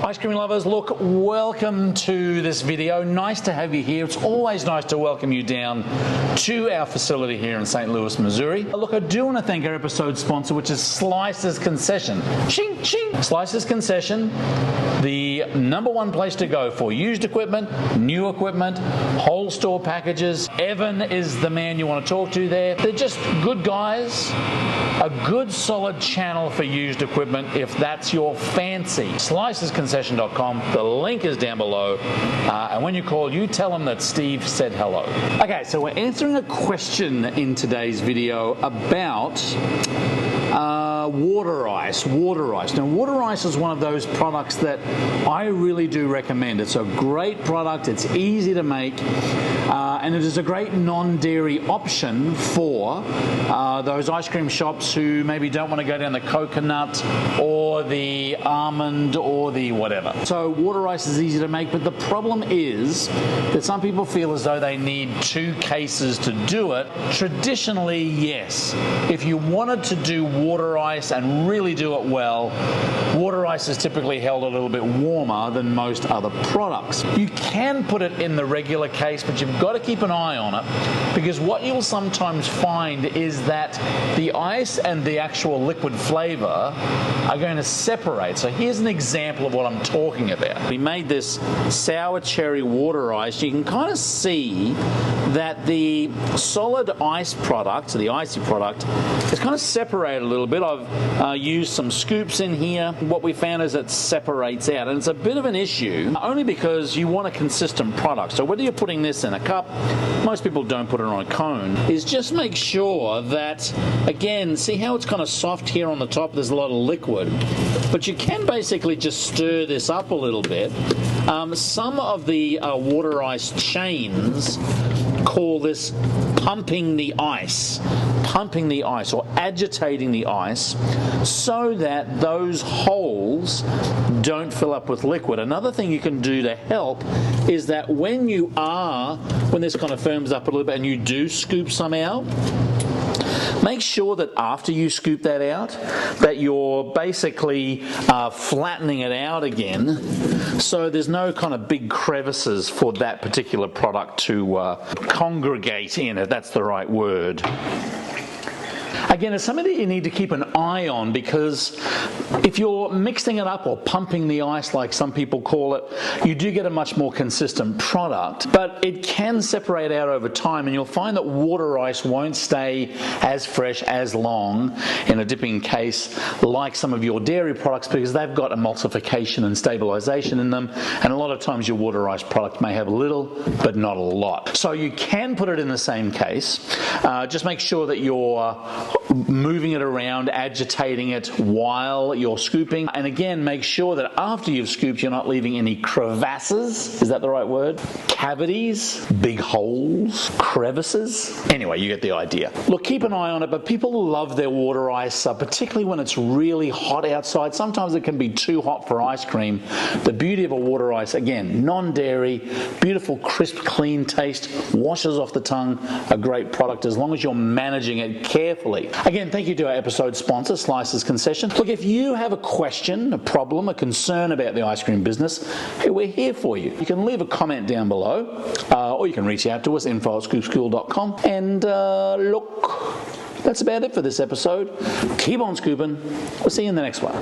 Ice cream lovers, look, welcome to this video. Nice to have you here. It's always nice to welcome you down to our facility here in St. Louis, Missouri. Look, I do want to thank our episode sponsor, which is Slice's Concession. Ching, ching. Slice's Concession, the #1 place to go for used equipment, new equipment, whole store packages. Evan is the man you want to talk to there. They're just good guys, a good solid channel for used equipment if that's your fancy. Slicesconcession.com. The link is down below. And when you call, you tell them that Steve said hello. Okay, so we're answering a question in today's video about water ice. Now, water ice is one of those products that I really do recommend. It's a great product. It's easy to make. And it is a great non-dairy option for those ice cream shops who maybe don't want to go down the coconut or the almond or the whatever. So water ice is easy to make, but the problem is that some people feel as though they need 2 cases to do it. Traditionally, yes. If you wanted to do water ice and really do it well, water ice is typically held a little bit warmer than most other products. You can put it in the regular case, but you've got to keep an eye on it, because what you'll sometimes find is that the ice and the actual liquid flavor are going to separate. So here's an example of what I'm talking about. We made this sour cherry water ice. You can kind of see that the solid ice product, the icy product, is kind of separated a little bit. I've used some scoops in here. What we found is it separates out, and it's a bit of an issue only because you want a consistent product. So whether you're putting this in a cup, most people don't put it on a cone, is just make sure that, again, see how it's kind of soft here on the top? There's a lot of liquid, but you can basically just stir this up a little bit. Some of the water ice chains call this pumping the ice or agitating the ice so that those holes don't fill up with liquid. Another thing you can do to help is that when this kind of firms up a little bit and you do scoop some out, make sure that after you scoop that out, that you're basically flattening it out again, so there's no kind of big crevices for that particular product to congregate in, if that's the right word. Again, it's something that you need to keep an eye on, because if you're mixing it up or pumping the ice, like some people call it, you do get a much more consistent product, but it can separate out over time, and you'll find that water ice won't stay as fresh as long in a dipping case like some of your dairy products, because they've got emulsification and stabilization in them, and a lot of times your water ice product may have a little but not a lot. So you can put it in the same case. Just make sure that you're moving it around, agitating it while you're scooping. And again, make sure that after you've scooped, you're not leaving any crevasses. Is that the right word? Cavities, big holes, crevices. Anyway, you get the idea. Look, keep an eye on it, but people love their water ice, particularly when it's really hot outside. Sometimes it can be too hot for ice cream. The beauty of a water ice, again, non-dairy, beautiful, crisp, clean taste, washes off the tongue, a great product as long as you're managing it carefully. Again, thank you to our episode sponsor, Slice's Concession. Look, if you have a question, a problem, a concern about the ice cream business, hey, we're here for you. You can leave a comment down below, or you can reach out to us, info@scoopschool.com. And look, that's about it for this episode. Keep on scooping. We'll see you in the next one.